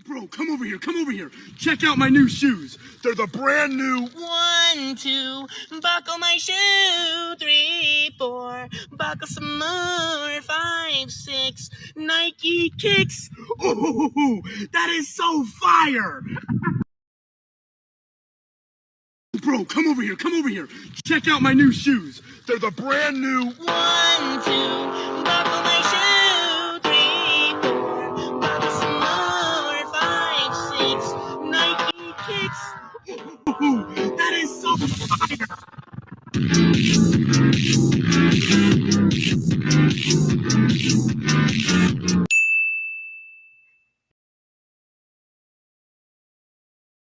Bro, come over here, come over here. Check out my new shoes. They're the brand new 1, 2, buckle my shoe. 3, 4, buckle some more. 5, 6, Nike kicks. Ooh, that is so fire. Bro, come over here, come over here. Check out my new shoes. They're the brand new 1, 2, buckle my